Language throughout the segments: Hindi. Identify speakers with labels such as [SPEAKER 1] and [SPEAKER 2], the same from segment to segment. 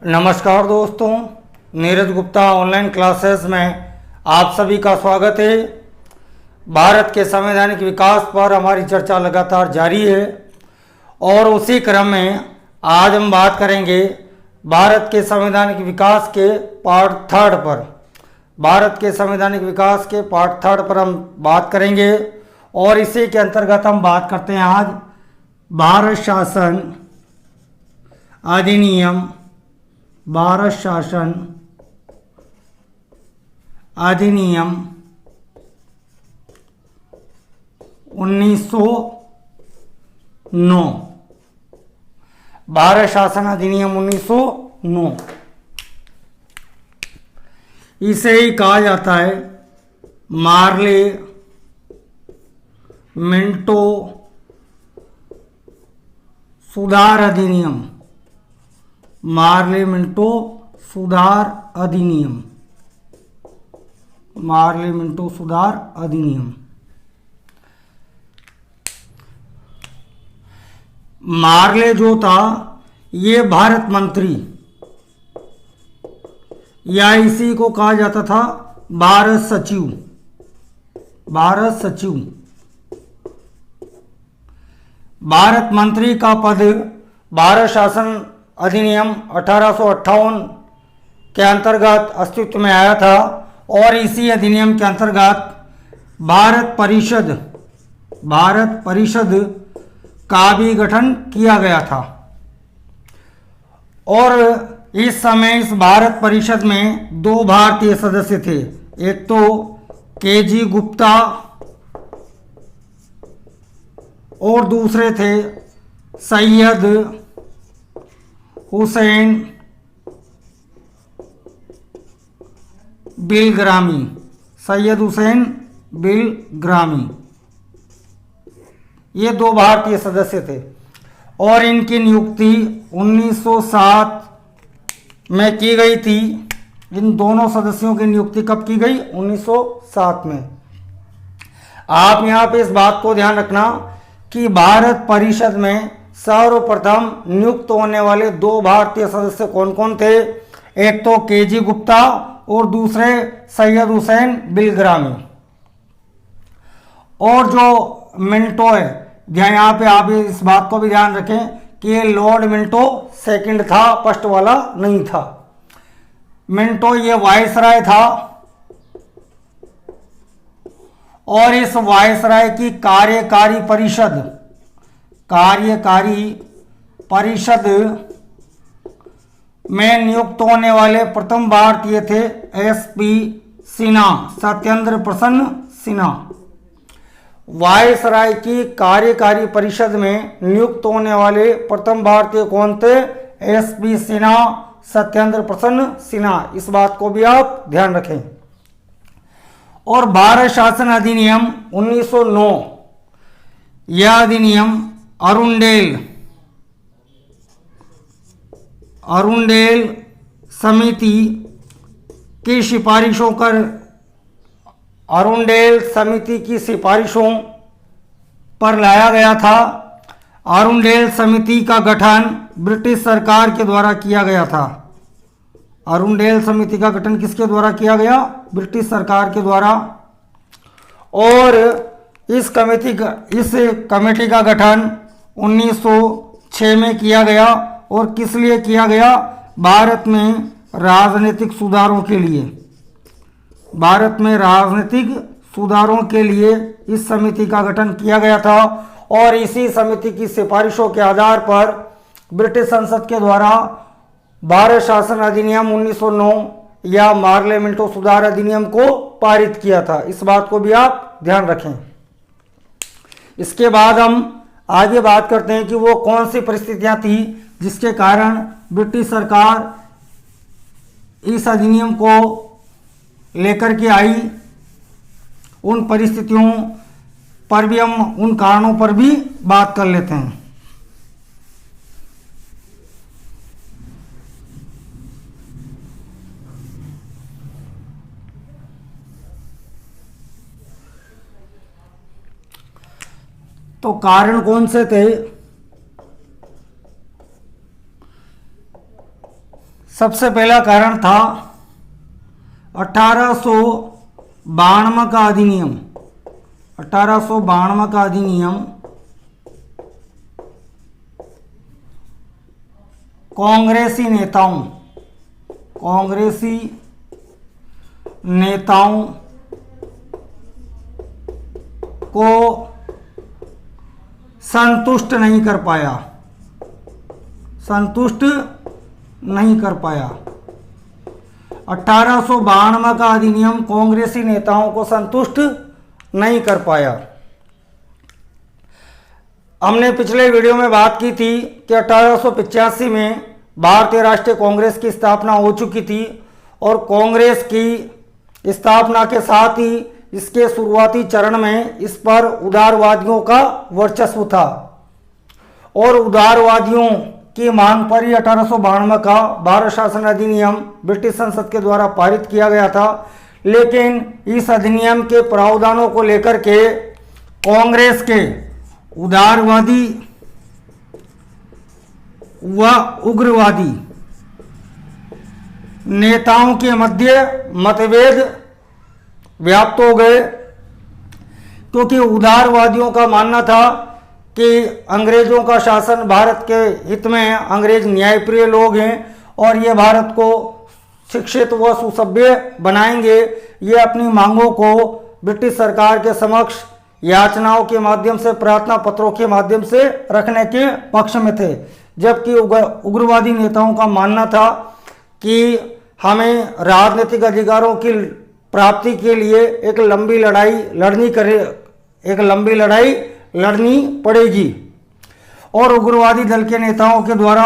[SPEAKER 1] नमस्कार दोस्तों, नीरज गुप्ता ऑनलाइन क्लासेस में आप सभी का स्वागत है। भारत के संवैधानिक विकास पर हमारी चर्चा लगातार जारी है और उसी क्रम में आज हम बात करेंगे भारत के संवैधानिक विकास के पार्ट थर्ड पर। भारत के संवैधानिक विकास के पार्ट थर्ड पर हम बात करेंगे और इसी के अंतर्गत हम बात करते हैं आज भारत शासन अधिनियम, भारत शासन अधिनियम 1909। भारत शासन अधिनियम 1909 इसे ही कहा जाता है मार्ले मिंटो सुधार अधिनियम। मार्ले मिंटो सुधार अधिनियम, मार्ले मिंटो सुधार अधिनियम। मार्ले जो था ये भारत मंत्री या इसी को कहा जाता था भारत सचिव। भारत सचिव, भारत मंत्री का पद भारत शासन अधिनियम 1858 के अंतर्गत अस्तित्व में आया था और इसी अधिनियम के अंतर्गत भारत परिषद का भी गठन किया गया था। और इस समय इस भारत परिषद में दो भारतीय सदस्य थे, एक तो के.जी. गुप्ता और दूसरे थे सैयद हुसैन बिलग्रामी। सैयद हुसैन बिलग्रामी ये दो भारतीय सदस्य थे और इनकी नियुक्ति 1907 में की गई थी। इन दोनों सदस्यों की नियुक्ति कब की गई? 1907 में। आप यहाँ पे इस बात को ध्यान रखना कि भारत परिषद में सर्वप्रथम नियुक्त होने वाले दो भारतीय सदस्य कौन कौन थे? एक तो के.जी. गुप्ता और दूसरे सैयद हुसैन बिलग्रामी। और जो मिंटो है, यहाँ पे आप इस बात को भी ध्यान रखें कि ये लॉर्ड मिंटो सेकंड था, फर्स्ट वाला नहीं था। मिंटो ये वायसराय था और इस वायसराय की कार्यकारी परिषद में नियुक्त होने वाले प्रथम भारतीय थे एस.पी. सिन्हा, सत्येंद्र प्रसन्न सिन्हा। वायसराय की कार्यकारी परिषद में नियुक्त होने वाले प्रथम भारतीय कौन थे? एस.पी. सिन्हा, सत्येंद्र प्रसन्न सिन्हा। इस बात को भी आप ध्यान रखें। और भारत शासन अधिनियम 1909 यह अधिनियम अरुंडेल समिति की सिफारिशों पर लाया गया था। अरुंडेल समिति का गठन ब्रिटिश सरकार के द्वारा किया गया था। अरुंडेल समिति का गठन किसके द्वारा किया गया? ब्रिटिश सरकार के द्वारा। और इस कमेटी का गठन 1906 में किया गया। और किस लिए किया गया? भारत में राजनीतिक सुधारों के लिए। भारत में राजनीतिक सुधारों के लिए इस समिति का गठन किया गया था और इसी समिति की सिफारिशों के आधार पर ब्रिटिश संसद के द्वारा भारत शासन अधिनियम 1909 या मार्ले मिंटो सुधार अधिनियम को पारित किया था। इस बात को भी आप ध्यान रखें। इसके बाद हम आगे बात करते हैं कि वो कौन सी परिस्थितियां थी जिसके कारण ब्रिटिश सरकार इस अधिनियम को लेकर के आई। उन परिस्थितियों पर भी हम, उन कारणों पर भी बात कर लेते हैं। तो कारण कौन से थे? सबसे पहला कारण था 1892 का अधिनियम। 1892 का अधिनियम कांग्रेसी नेताओं को संतुष्ट नहीं कर पाया। 1892 का अधिनियम कांग्रेसी नेताओं को संतुष्ट नहीं कर पाया। हमने पिछले वीडियो में बात की थी कि 1885 में भारतीय राष्ट्रीय कांग्रेस की स्थापना हो चुकी थी और कांग्रेस की स्थापना के साथ ही इसके शुरुआती चरण में इस पर उदारवादियों का वर्चस्व था और उदारवादियों की मांग पर ही 1892 का भारत शासन अधिनियम ब्रिटिश संसद के द्वारा पारित किया गया था। लेकिन इस अधिनियम के प्रावधानों को लेकर के कांग्रेस के उदारवादी व उग्रवादी नेताओं के मध्य मतभेद व्याप्त हो गए, क्योंकि उदारवादियों का मानना था कि अंग्रेजों का शासन भारत के हित में है, अंग्रेज न्यायप्रिय लोग हैं और ये भारत को शिक्षित व सुसभ्य बनाएंगे। ये अपनी मांगों को ब्रिटिश सरकार के समक्ष याचनाओं के माध्यम से, प्रार्थना पत्रों के माध्यम से रखने के पक्ष में थे, जबकि उग्रवादी नेताओं का मानना था कि हमें राजनीतिक अधिकारों की प्राप्ति के लिए एक लंबी लड़ाई लड़नी पड़ेगी और उग्रवादी दल के नेताओं के द्वारा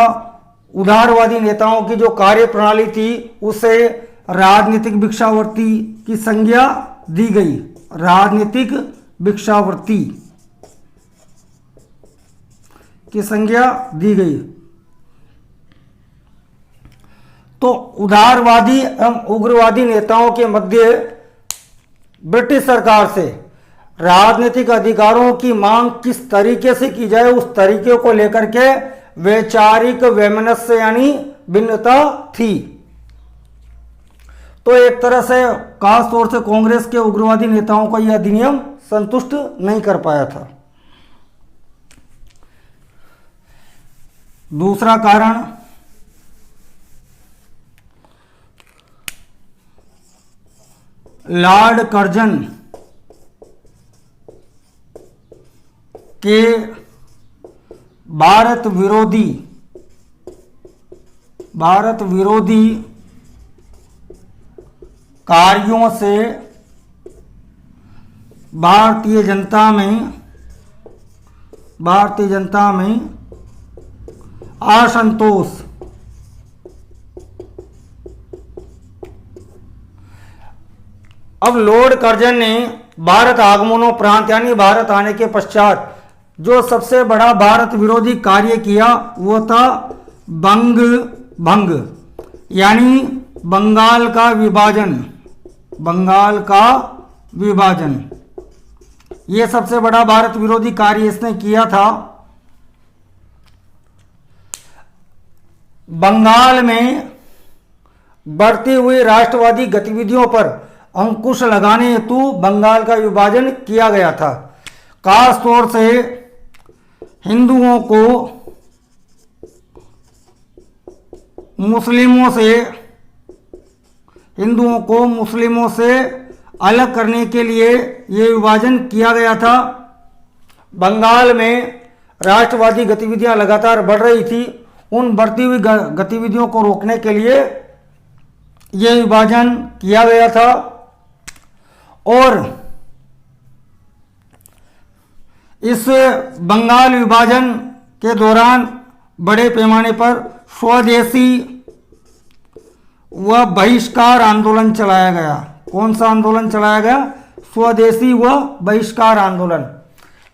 [SPEAKER 1] उदारवादी नेताओं की जो कार्य प्रणाली थी उसे राजनीतिक भिक्षावृत्ति की संज्ञा दी गई। राजनीतिक भिक्षावृत्ति की संज्ञा दी गई। तो उदारवादी एवं उग्रवादी नेताओं के मध्य ब्रिटिश सरकार से राजनीतिक अधिकारों की मांग किस तरीके से की जाए उस तरीके को लेकर के वैचारिक वैमनस्य यानी भिन्नता थी। तो एक तरह से खास तौर से कांग्रेस के उग्रवादी नेताओं को यह अधिनियम संतुष्ट नहीं कर पाया था। दूसरा कारण लॉर्ड कर्जन के भारत विरोधी कार्यों से भारतीय जनता में असंतोष। अब लॉर्ड कर्जन ने भारत आगमनोपरांत यानी भारत आने के पश्चात जो सबसे बड़ा भारत विरोधी कार्य किया वो था भंग यानी बंगाल का विभाजन। ये सबसे बड़ा भारत विरोधी कार्य इसने किया था। बंगाल में बढ़ती हुई राष्ट्रवादी गतिविधियों पर अंकुश लगाने हेतु बंगाल का विभाजन किया गया था। खास तौर से हिंदुओं को मुस्लिमों से अलग करने के लिए ये विभाजन किया गया था। बंगाल में राष्ट्रवादी गतिविधियां लगातार बढ़ रही थी। उन बढ़ती हुई गतिविधियों को रोकने के लिए ये विभाजन किया गया था और इस बंगाल विभाजन के दौरान बड़े पैमाने पर स्वदेशी व बहिष्कार आंदोलन चलाया गया। कौन सा आंदोलन चलाया गया? स्वदेशी व बहिष्कार आंदोलन।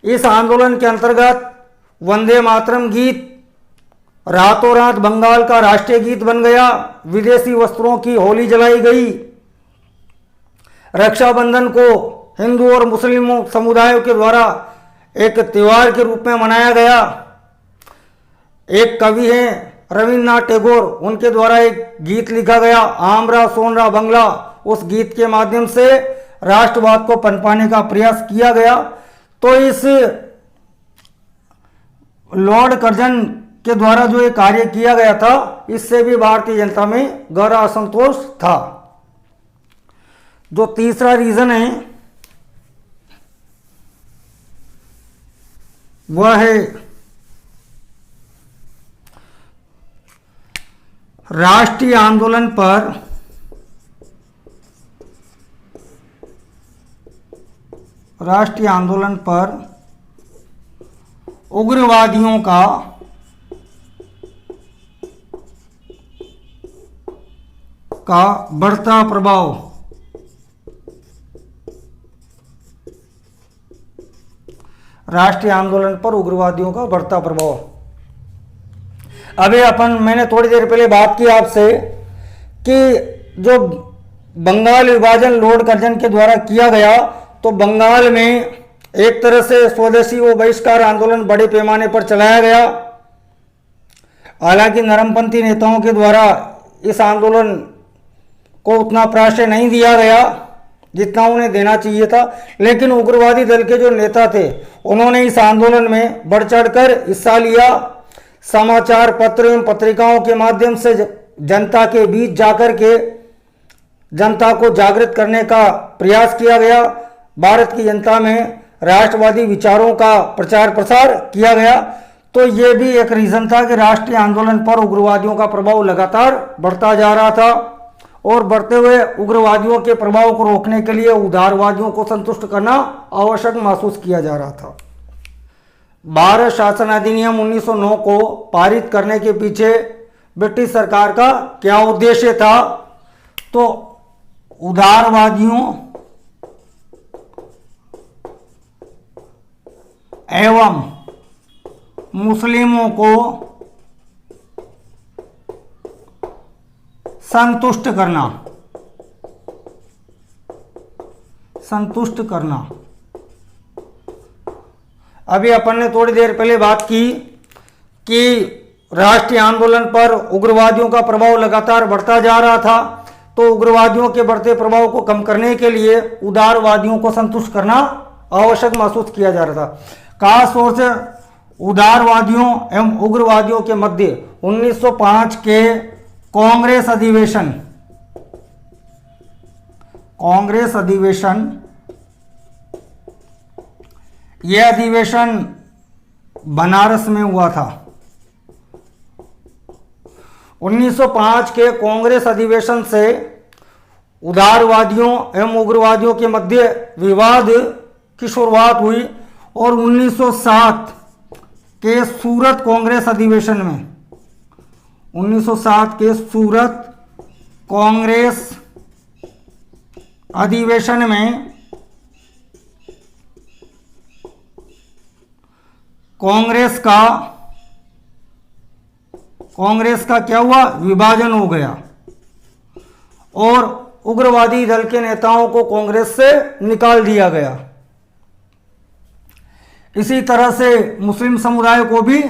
[SPEAKER 1] इस आंदोलन के अंतर्गत वंदे मातरम गीत रातों रात बंगाल का राष्ट्रीय गीत बन गया। विदेशी वस्त्रों की होली जलाई गई। रक्षाबंधन को हिंदू और मुस्लिम समुदायों के द्वारा एक त्योहार के रूप में मनाया गया। एक कवि हैं रविन्द्रनाथ टैगोर उनके द्वारा एक गीत लिखा गया, आमरा सोनरा बंगला। उस गीत के माध्यम से राष्ट्रवाद को पनपाने का प्रयास किया गया। तो इस लॉर्ड कर्जन के द्वारा जो ये कार्य किया गया था, इससे भी भारतीय जनता में गहरा असंतोष था। जो तीसरा रीजन है वह है राष्ट्रीय आंदोलन पर उग्रवादियों का बढ़ता प्रभाव। राष्ट्रीय आंदोलन पर उग्रवादियों का बढ़ता प्रभाव। अभी मैंने थोड़ी देर पहले बात की आपसे कि जो बंगाल विभाजन लॉर्ड कर्जन के द्वारा किया गया, तो बंगाल में एक तरह से स्वदेशी व बहिष्कार आंदोलन बड़े पैमाने पर चलाया गया। हालांकि नरमपंथी नेताओं के द्वारा इस आंदोलन को उतना प्राश्रय नहीं दिया गया जितना उन्हें देना चाहिए था, लेकिन उग्रवादी दल के जो नेता थे उन्होंने इस आंदोलन में बढ़ चढ़कर हिस्सा लिया। समाचार पत्र एवं पत्रिकाओं के माध्यम से जनता के बीच जाकर के जनता को जागृत करने का प्रयास किया गया। भारत की जनता में राष्ट्रवादी विचारों का प्रचार प्रसार किया गया। तो ये भी एक रीजन था कि राष्ट्रीय आंदोलन पर उग्रवादियों का प्रभाव लगातार बढ़ता जा रहा था, और बढ़ते हुए उग्रवादियों के प्रभाव को रोकने के लिए उदारवादियों को संतुष्ट करना आवश्यक महसूस किया जा रहा था। भारत शासन अधिनियम 1909 को पारित करने के पीछे ब्रिटिश सरकार का क्या उद्देश्य था? तो उदारवादियों एवं मुस्लिमों को संतुष्ट करना। अभी अपन ने थोड़ी देर पहले बात की कि राष्ट्रीय आंदोलन पर उग्रवादियों का प्रभाव लगातार बढ़ता जा रहा था, तो उग्रवादियों के बढ़ते प्रभाव को कम करने के लिए उदारवादियों को संतुष्ट करना आवश्यक महसूस किया जा रहा था। खास तौर से उदारवादियों एवं उग्रवादियों के मध्य 1905 के कांग्रेस अधिवेशन, यह अधिवेशन बनारस में हुआ था। 1905 के कांग्रेस अधिवेशन से उदारवादियों एवं उग्रवादियों के मध्य विवाद की शुरुआत हुई, और 1907 के सूरत कांग्रेस अधिवेशन में 1907 के सूरत कांग्रेस अधिवेशन में कांग्रेस का क्या हुआ? विभाजन हो गया, और उग्रवादी दल के नेताओं को कांग्रेस से निकाल दिया गया। इसी तरह से मुस्लिम समुदाय को भी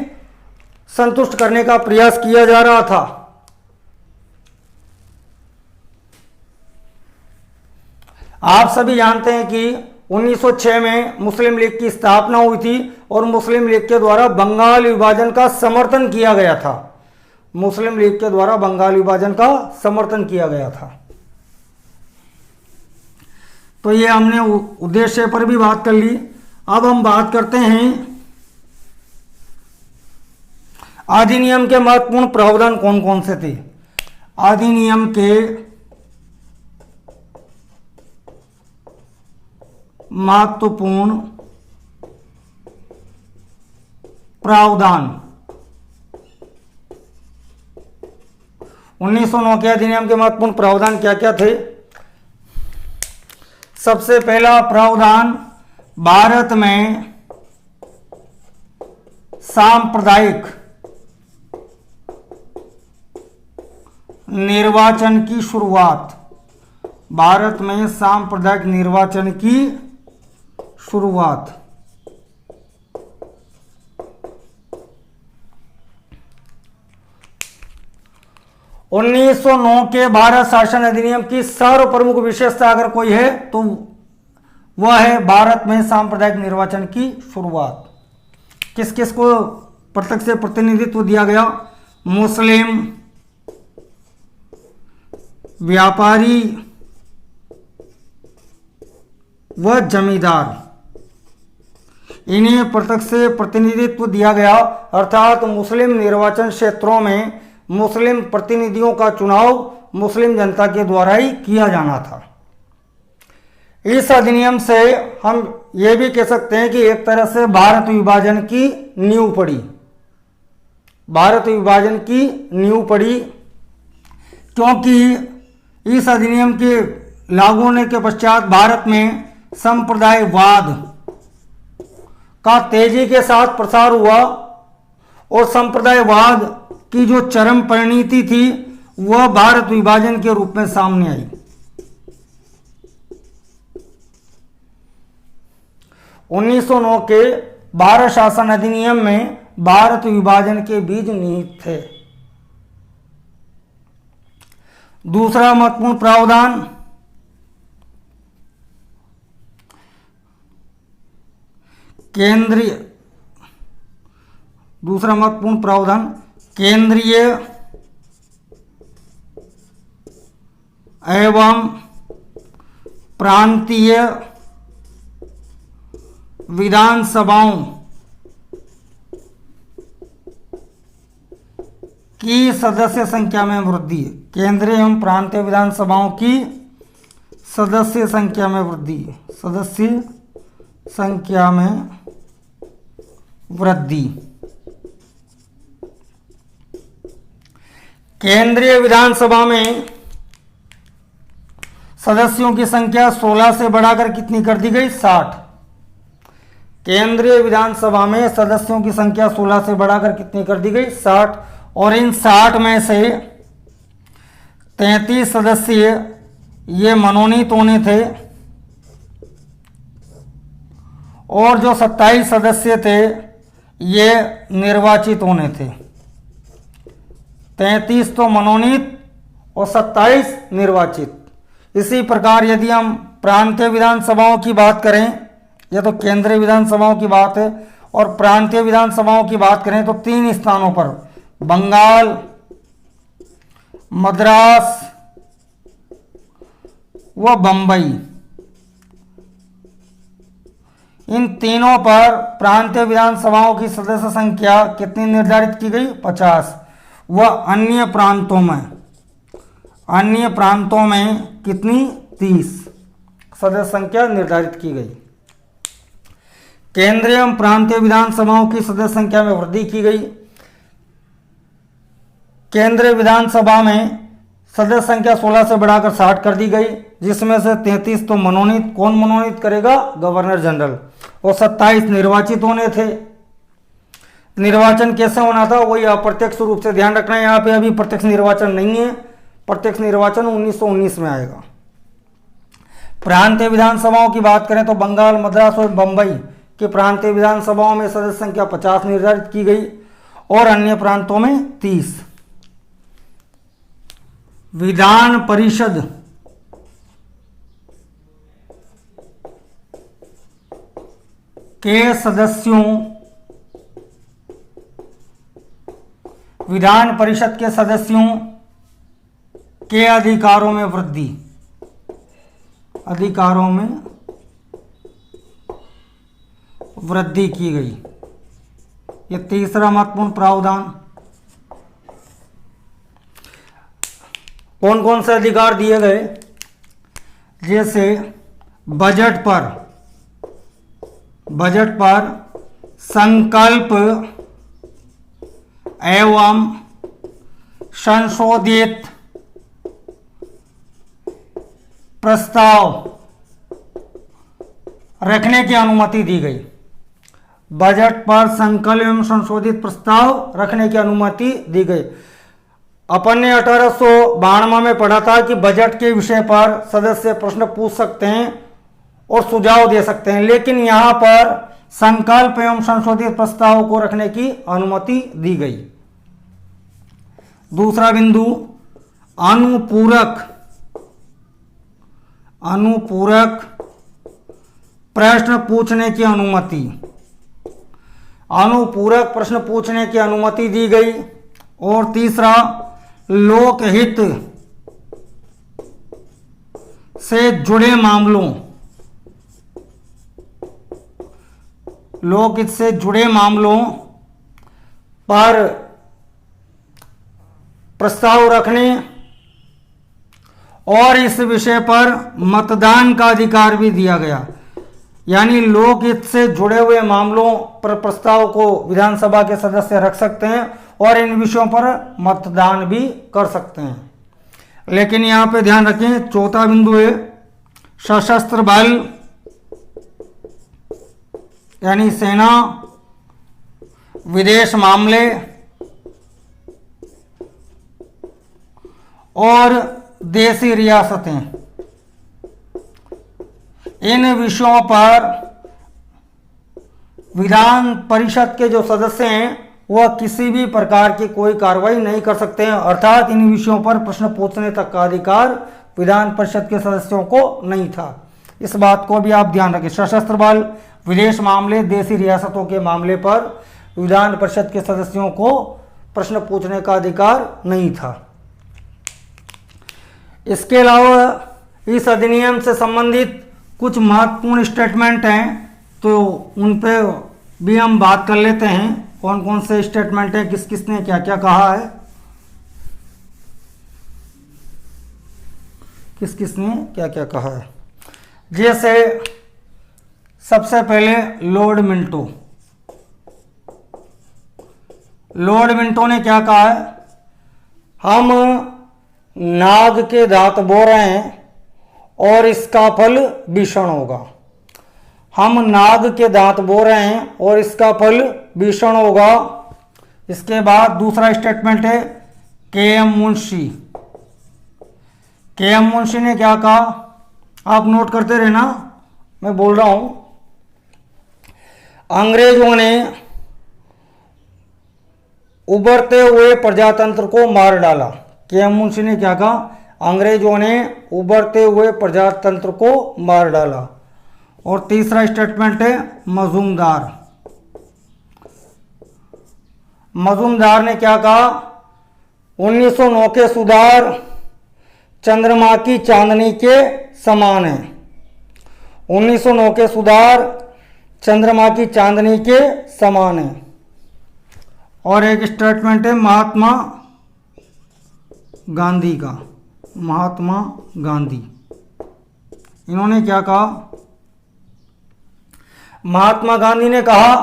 [SPEAKER 1] संतुष्ट करने का प्रयास किया जा रहा था। आप सभी जानते हैं कि 1906 में मुस्लिम लीग की स्थापना हुई थी, और मुस्लिम लीग के द्वारा बंगाल विभाजन का समर्थन किया गया था। मुस्लिम लीग के द्वारा बंगाल विभाजन का समर्थन किया गया था। तो ये हमने उद्देश्य पर भी बात कर ली। अब हम बात करते हैं अधिनियम के महत्वपूर्ण प्रावधान कौन कौन से थे। अधिनियम के महत्वपूर्ण प्रावधान 1909 के अधिनियम के महत्वपूर्ण प्रावधान क्या क्या थे? सबसे पहला प्रावधान, भारत में सांप्रदायिक निर्वाचन की शुरुआत। भारत में सांप्रदायिक निर्वाचन की शुरुआत। 1909 के भारत शासन अधिनियम की सर्व प्रमुख विशेषता अगर कोई है तो वह है भारत में सांप्रदायिक निर्वाचन की शुरुआत। किस किस को प्रत्यक्ष से प्रतिनिधित्व दिया गया? मुस्लिम, व्यापारी व जमींदार, इन्हें प्रत्यक्ष से प्रतिनिधित्व दिया गया। अर्थात मुस्लिम निर्वाचन क्षेत्रों में मुस्लिम प्रतिनिधियों का चुनाव मुस्लिम जनता के द्वारा ही किया जाना था। इस अधिनियम से हम ये भी कह सकते हैं कि एक तरह से भारत विभाजन की नींव पड़ी। भारत विभाजन की नींव पड़ी क्योंकि इस अधिनियम के लागू होने के पश्चात भारत में संप्रदायवाद का तेजी के साथ प्रसार हुआ और संप्रदायवाद की जो चरम परिणति थी वह भारत विभाजन के रूप में सामने आई। 1909 के भारत शासन अधिनियम में भारत विभाजन के बीज निहित थे। दूसरा महत्वपूर्ण प्रावधान, केंद्रीय एवं प्रांतीय विधानसभाओं की सदस्य संख्या में वृद्धि। केंद्रीय एवं प्रांतीय विधानसभाओं की सदस्य संख्या में वृद्धि। सदस्य संख्या में वृद्धि। केंद्रीय विधानसभा में सदस्यों की संख्या 16 से बढ़ाकर कितनी कर दी गई? 60। केंद्रीय विधानसभा में सदस्यों की संख्या 16 से बढ़ाकर कितनी कर दी गई? 60। और इन 60 में से 33 सदस्य ये मनोनीत होने थे और जो 27 सदस्य थे ये निर्वाचित होने थे। 33 तो मनोनीत और 27 निर्वाचित। इसी प्रकार यदि हम प्रांतीय विधानसभाओं की बात करें, यह तो केंद्रीय विधानसभाओं की बात है, और प्रांतीय विधानसभाओं की बात करें तो 3 स्थानों पर बंगाल, मद्रास व बंबई, इन तीनों पर प्रांतीय विधानसभाओं की सदस्य संख्या कितनी निर्धारित की गई? 50। व अन्य प्रांतों में कितनी? 30 सदस्य संख्या निर्धारित की गई। केंद्रीय एवं प्रांतीय विधानसभाओं की सदस्य संख्या में वृद्धि की गई। केंद्रीय विधानसभा में सदस्य संख्या 16 से बढ़ाकर 60 कर दी गई, जिसमें से 33 तो मनोनीत। कौन मनोनीत करेगा? Governor general. और 27 निर्वाचित होने थे। निर्वाचन कैसे होना था? वही अप्रत्यक्ष रूप से ध्यान रखना है। यहाँ पे अभी प्रत्यक्ष निर्वाचन नहीं है, प्रत्यक्ष निर्वाचन 1919 में आएगा। प्रांतीय विधानसभाओं की बात करें तो बंगाल, मद्रास और बंबई की प्रांतीय विधानसभाओं में सदस्य संख्या 50 निर्धारित की गई और अन्य प्रांतों में 30। विधान परिषद के सदस्यों के अधिकारों में वृद्धि। अधिकारों में वृद्धि की गई। यह तीसरा महत्वपूर्ण प्रावधान। कौन कौन से अधिकार दिए गए? जैसे बजट पर संकल्प एवं संशोधित प्रस्ताव रखने की अनुमति दी गई। बजट पर संकल्प एवं संशोधित प्रस्ताव रखने की अनुमति दी गई। अपन ने 1892 में पढ़ा था कि बजट के विषय पर सदस्य प्रश्न पूछ सकते हैं और सुझाव दे सकते हैं, लेकिन यहाँ पर संकल्प एवं संशोधित प्रस्ताव को रखने की अनुमति दी गई। दूसरा बिंदु, अनुपूरक प्रश्न पूछने की अनुमति, अनुपूरक प्रश्न पूछने की अनुमति दी गई। और तीसरा, लोकहित से जुड़े मामलों, लोकहित से जुड़े मामलों पर प्रस्ताव रखने और इस विषय पर मतदान का अधिकार भी दिया गया। यानी लोकहित से जुड़े हुए मामलों पर प्रस्ताव को विधानसभा के सदस्य रख सकते हैं और इन विषयों पर मतदान भी कर सकते हैं। लेकिन यहाँ पे ध्यान रखें, चौथा बिंदु है सशस्त्र बल यानी सेना, विदेश मामले और देशी रियासतें, इन विषयों पर विधान परिषद के जो सदस्य हैं वह किसी भी प्रकार की कोई कार्रवाई नहीं कर सकते हैं। अर्थात इन विषयों पर प्रश्न पूछने तक का अधिकार विधान परिषद के सदस्यों को नहीं था। इस बात को भी आप ध्यान रखें। सशस्त्र बल, विदेश मामले, देशी रियासतों के मामले पर विधान परिषद के सदस्यों को प्रश्न पूछने का अधिकार नहीं था। इसके अलावा इस अधिनियम से संबंधित कुछ महत्वपूर्ण स्टेटमेंट हैं, तो उन पे भी हम बात कर लेते हैं। कौन कौन से स्टेटमेंट हैं, किस किस ने क्या क्या कहा है, किस किस ने क्या क्या कहा है। जैसे सबसे पहले लॉर्ड मिंटो ने क्या कहा है, हम नाग के दांत बो रहे हैं और इसका फल भीषण होगा। हम नाग के दांत बो रहे हैं और इसका फल भीषण होगा। इसके बाद दूसरा स्टेटमेंट है के.एम. मुंशी ने क्या कहा, आप नोट करते रहना, मैं बोल रहा हूं। अंग्रेजों ने उभरते हुए प्रजातंत्र को मार डाला। के.एम. मुंशी ने क्या कहा, अंग्रेजों ने उभरते हुए प्रजातंत्र को मार डाला। और तीसरा स्टेटमेंट है मजूमदार ने क्या कहा, 1909 के सुधार चंद्रमा की चांदनी के समान है। 1909 के सुधार चंद्रमा की चांदनी के समान है। और एक स्टेटमेंट है महात्मा गांधी, इन्होंने क्या कहा, महात्मा गांधी ने कहा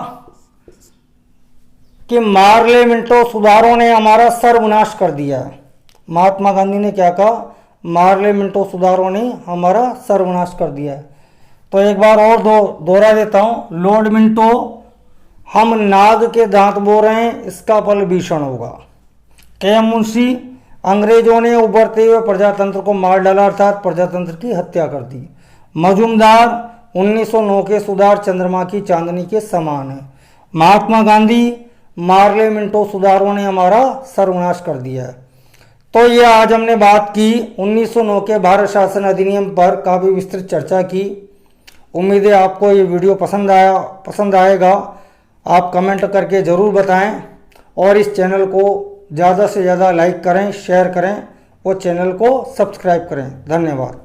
[SPEAKER 1] कि मार्ले मिंटो सुधारों ने हमारा सर्वनाश कर दिया है। महात्मा गांधी ने क्या कहा, मार्ले मिंटो सुधारों ने हमारा सर्वनाश कर दिया है। तो एक बार और दोहरा देता हूं, लॉर्ड मिंटो, हम नाग के दांत बो रहे हैं, इसका फल भीषण होगा। के.एम. मुंशी, अंग्रेजों ने उभरते हुए प्रजातंत्र को मार डाला, अर्थात प्रजातंत्र की हत्या कर दी। मजूमदार, 1909 के सुधार चंद्रमा की चांदनी के समान है। महात्मा गांधी, मार्ले मिंटो सुधारों ने हमारा सर्वनाश कर दिया है। तो ये आज हमने बात की 1909 के भारत शासन अधिनियम पर, काफ़ी विस्तृत चर्चा की। उम्मीद है आपको ये वीडियो पसंद आएगा। आप कमेंट करके ज़रूर बताएं और इस चैनल को ज़्यादा से ज़्यादा लाइक करें, शेयर करें और चैनल को सब्सक्राइब करें। धन्यवाद।